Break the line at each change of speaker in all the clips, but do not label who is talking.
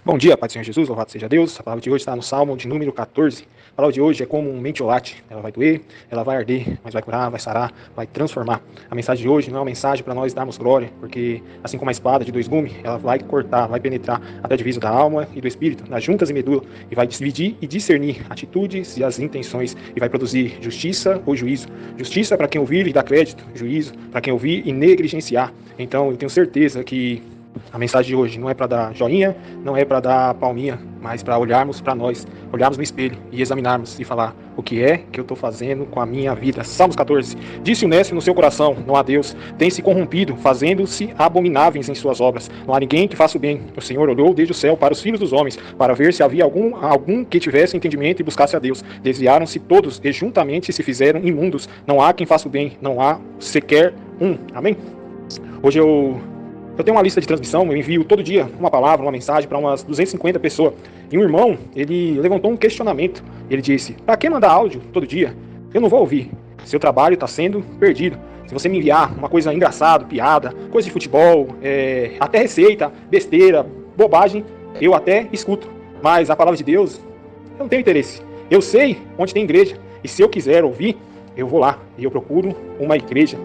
Bom dia, Pai do Senhor Jesus, louvado seja Deus. A palavra de hoje está no Salmo de número 14. A palavra de hoje é como um mentiolate. Ela vai doer, ela vai arder, mas vai curar, vai sarar, vai transformar. A mensagem de hoje não é uma mensagem para nós darmos glória, porque assim como a espada de dois gumes, ela vai cortar, vai penetrar até a divisa da alma e do espírito, nas juntas e medula, e vai dividir e discernir atitudes e as intenções, e vai produzir justiça ou juízo. Justiça para quem ouvir e dar crédito, juízo para quem ouvir e negligenciar. Então eu tenho certeza que a mensagem de hoje não é para dar joinha, não é para dar palminha, mas para olharmos para nós, olharmos no espelho e examinarmos e falar o que é que eu estou fazendo com a minha vida. Salmos 14. Disse o nécio no seu coração, não há Deus, tem se corrompido, fazendo-se abomináveis em suas obras. Não há ninguém que faça o bem. O Senhor olhou desde o céu para os filhos dos homens, para ver se havia algum que tivesse entendimento e buscasse a Deus. Desviaram-se todos e juntamente se fizeram imundos. Não há quem faça o bem, não há sequer um. Amém? Hoje eu tenho uma lista de transmissão, eu envio todo dia uma palavra, uma mensagem para umas 250 pessoas. E um irmão, ele levantou um questionamento. Ele disse, para que mandar áudio todo dia? Eu não vou ouvir. Seu trabalho está sendo perdido. Se você me enviar uma coisa engraçada, piada, coisa de futebol, até receita, besteira, bobagem, eu até escuto. Mas a palavra de Deus, eu não tenho interesse. Eu sei onde tem igreja. E se eu quiser ouvir, eu vou lá. E eu procuro uma igreja.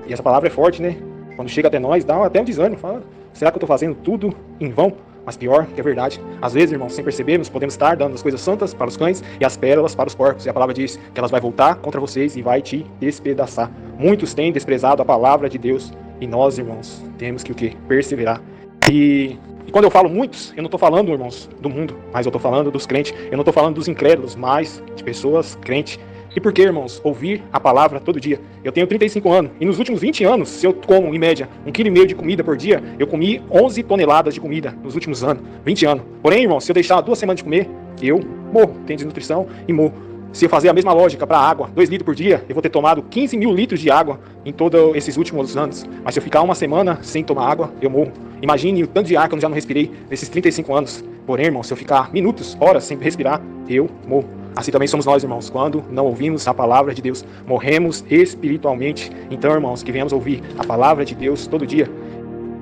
E essa palavra é forte, né? Quando chega até nós, dá até um desânimo. Fala, será que eu estou fazendo tudo em vão? Mas pior que é verdade. Às vezes, irmãos, sem percebermos, podemos estar dando as coisas santas para os cães e as pérolas para os porcos. E a palavra diz que elas vão voltar contra vocês e vai te despedaçar. Muitos têm desprezado a palavra de Deus. E nós, irmãos, temos que o quê? Perseverar. E quando eu falo muitos, eu não estou falando, irmãos, do mundo, mas eu estou falando dos crentes. Eu não estou falando dos incrédulos, mas de pessoas crentes. E por que, irmãos, ouvir a palavra todo dia? Eu tenho 35 anos, e nos últimos 20 anos, se eu como, em média, 1,5 kg de comida por dia, eu comi 11 toneladas de comida nos últimos anos, 20 anos. Porém, irmãos, se eu deixar 2 semanas de comer, eu morro, tenho desnutrição e morro. Se eu fazer a mesma lógica para a água, 2 litros por dia, eu vou ter tomado 15 mil litros de água em todos esses últimos anos. Mas se eu ficar uma semana sem tomar água, eu morro. Imagine o tanto de ar que eu já não respirei nesses 35 anos. Porém, irmão, se eu ficar minutos, horas sem respirar, eu morro. Assim também somos nós, irmãos, quando não ouvimos a palavra de Deus, morremos espiritualmente. Então, irmãos, que venhamos ouvir a palavra de Deus todo dia.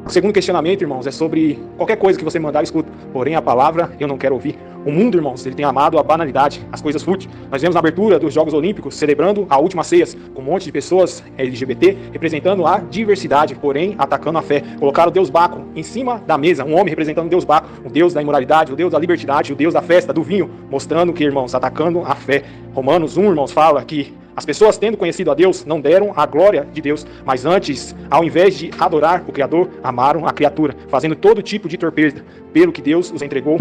O segundo questionamento, irmãos, é sobre qualquer coisa que você mandar, eu escuto. Porém, a palavra eu não quero ouvir. O mundo, irmãos, ele tem amado a banalidade, as coisas fúteis. Nós vemos na abertura dos Jogos Olímpicos, celebrando a última ceia, com um monte de pessoas LGBT, representando a diversidade, porém atacando a fé. Colocaram o Deus Baco em cima da mesa, um homem representando o Deus Baco, o Deus da imoralidade, o Deus da libertinagem, o Deus da festa, do vinho, mostrando que, irmãos, atacando a fé. Romanos 1, irmãos, fala que as pessoas, tendo conhecido a Deus, não deram a glória de Deus, mas antes, ao invés de adorar o Criador, amaram a criatura, fazendo todo tipo de torpeza, pelo que Deus os entregou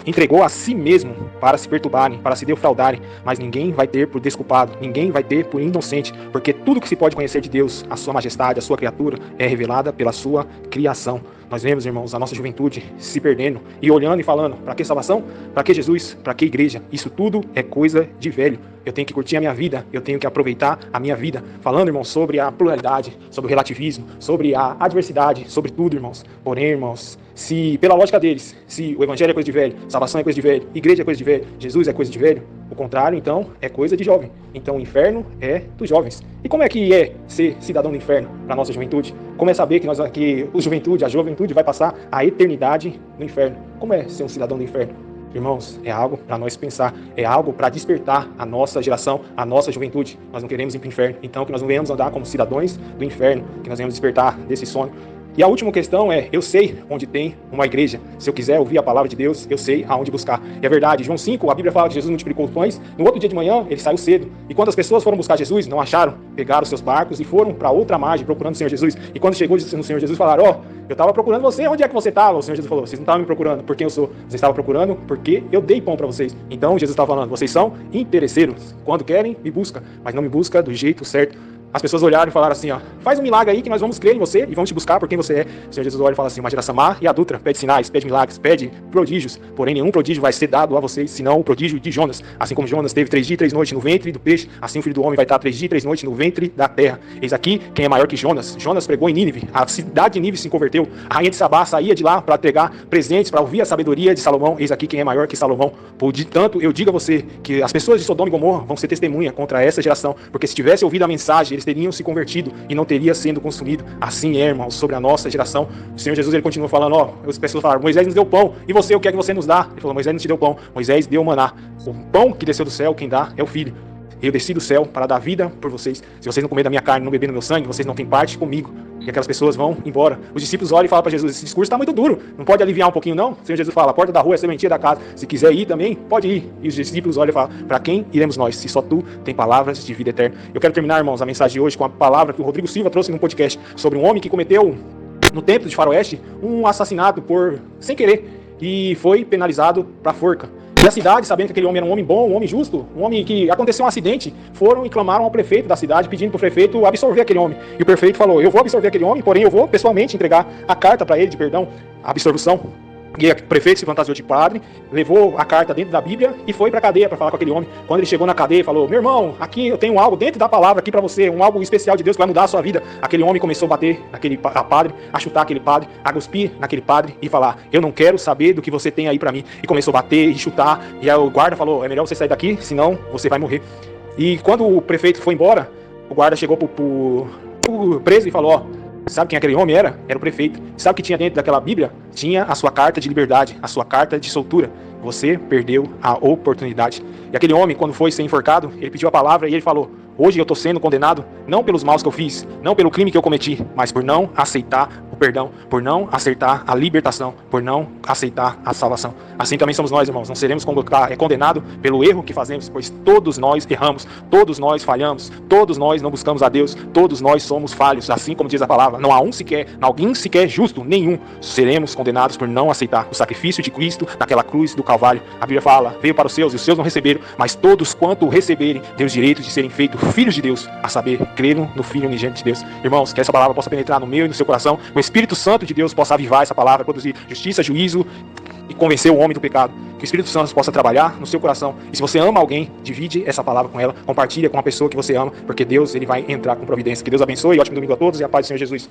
entregou a si mesmo para se perturbarem, para se defraudarem, mas ninguém vai ter por desculpado, ninguém vai ter por inocente, porque tudo que se pode conhecer de Deus, a sua majestade, a sua criatura, é revelada pela sua criação. Nós vemos, irmãos, a nossa juventude se perdendo e olhando e falando, para que salvação? Para que Jesus? Para que igreja? Isso tudo é coisa de velho. Eu tenho que curtir a minha vida, eu tenho que aproveitar a minha vida. Falando, irmãos, sobre a pluralidade, sobre o relativismo, sobre a adversidade, sobre tudo, irmãos. Porém, irmãos, se pela lógica deles, se o evangelho é coisa de velho, salvação é coisa de velho, igreja é coisa de velho, Jesus é coisa de velho, o contrário, então, é coisa de jovem. Então, o inferno é dos jovens. E como é que é ser cidadão do inferno para a nossa juventude? Como é saber que a juventude vai passar a eternidade no inferno? Como é ser um cidadão do inferno? Irmãos, é algo para nós pensar, é algo para despertar a nossa geração, a nossa juventude. Nós não queremos ir para o inferno, então que nós não venhamos andar como cidadãos do inferno, que nós venhamos despertar desse sonho. E a última questão é, eu sei onde tem uma igreja. Se eu quiser ouvir a palavra de Deus, eu sei aonde buscar. E é verdade, João 5, a Bíblia fala que Jesus multiplicou os pães. No outro dia de manhã, ele saiu cedo. E quando as pessoas foram buscar Jesus, não acharam, pegaram seus barcos e foram para outra margem procurando o Senhor Jesus. E quando chegou no Senhor Jesus, falaram, eu estava procurando você, onde é que você estava? O Senhor Jesus falou, vocês não estavam me procurando por quem eu sou. Vocês estavam procurando porque eu dei pão para vocês. Então Jesus estava falando, vocês são interesseiros. Quando querem, me busca, mas não me busca do jeito certo. As pessoas olharam e falaram assim, faz um milagre aí que nós vamos crer em você e vamos te buscar por quem você é. O Senhor Jesus olha e fala assim, uma geração má e adulta, pede sinais, pede milagres, pede prodígios, porém nenhum prodígio vai ser dado a vocês, senão o prodígio de Jonas. Assim como Jonas teve 3 dias e 3 noites no ventre do peixe, assim o Filho do Homem vai estar 3 dias e 3 noites no ventre da terra. Eis aqui quem é maior que Jonas. Jonas pregou em Nínive, a cidade de Nínive se converteu, a rainha de Sabá saía de lá para entregar presentes, para ouvir a sabedoria de Salomão. Eis aqui quem é maior que Salomão. Portanto, eu digo a você que as pessoas de Sodoma e Gomorra vão ser testemunha contra essa geração, porque se tivesse ouvido a mensagem, eles teriam se convertido e não teria sendo consumido. Assim é, irmãos, sobre a nossa geração. O Senhor Jesus, ele continua falando, as pessoas falaram, Moisés nos deu pão, e você, o que é que você nos dá? Ele falou, Moisés não te deu pão, Moisés deu maná. O pão que desceu do céu, quem dá é o Filho. Eu desci do céu para dar vida por vocês. Se vocês não comerem da minha carne, não beberem do meu sangue, vocês não têm parte comigo. E aquelas pessoas vão embora. Os discípulos olham e falam para Jesus, esse discurso está muito duro, não pode aliviar um pouquinho não? O Senhor Jesus fala, a porta da rua é a sementinha da casa. Se quiser ir também, pode ir. E os discípulos olham e falam, para quem iremos nós, se só tu tem palavras de vida eterna? Eu quero terminar, irmãos, a mensagem de hoje com a palavra que o Rodrigo Silva trouxe num podcast sobre um homem que cometeu no templo de Faroeste um assassinato sem querer e foi penalizado para forca. E a cidade, sabendo que aquele homem era um homem bom, um homem justo, um homem que aconteceu um acidente, foram e clamaram ao prefeito da cidade, pedindo para o prefeito absorver aquele homem. E o prefeito falou, eu vou absorver aquele homem, porém eu vou pessoalmente entregar a carta para ele de perdão, a absolvição. E o prefeito se fantasiou de padre, levou a carta dentro da Bíblia e foi para a cadeia para falar com aquele homem. Quando ele chegou na cadeia, falou, meu irmão, aqui eu tenho algo dentro da palavra aqui para você, algo especial de Deus que vai mudar a sua vida. Aquele homem começou a bater naquele padre, a chutar aquele padre, a cuspir naquele padre e falar, eu não quero saber do que você tem aí para mim. E começou a bater e chutar, e aí o guarda falou, é melhor você sair daqui, senão você vai morrer. E quando o prefeito foi embora, o guarda chegou pro preso e falou, sabe quem aquele homem era? Era o prefeito. Sabe o que tinha dentro daquela Bíblia? Tinha a sua carta de liberdade, a sua carta de soltura. Você perdeu a oportunidade. E aquele homem, quando foi ser enforcado, ele pediu a palavra e ele falou, hoje eu estou sendo condenado, não pelos maus que eu fiz, não pelo crime que eu cometi, mas por não aceitar o perdão, por não aceitar a libertação, por não aceitar a salvação. Assim também somos nós, irmãos, não seremos condenados pelo erro que fazemos, pois todos nós erramos, todos nós falhamos, todos nós não buscamos a Deus, todos nós somos falhos, assim como diz a palavra, não há alguém sequer justo, nenhum. Seremos condenados por não aceitar o sacrifício de Cristo naquela cruz do Calvário. A Bíblia fala, veio para os seus e os seus não receberam, mas todos quanto o receberem, têm o direito de serem feitos filhos de Deus, a saber, creram no Filho unigênito de Deus. Irmãos, que essa palavra possa penetrar no meu e no seu coração, o Espírito Santo de Deus possa avivar essa palavra, produzir justiça, juízo e convencer o homem do pecado. Que o Espírito Santo possa trabalhar no seu coração. E se você ama alguém, divide essa palavra com ela, compartilha com a pessoa que você ama, porque Deus ele vai entrar com providência. Que Deus abençoe, ótimo domingo a todos e a paz do Senhor Jesus.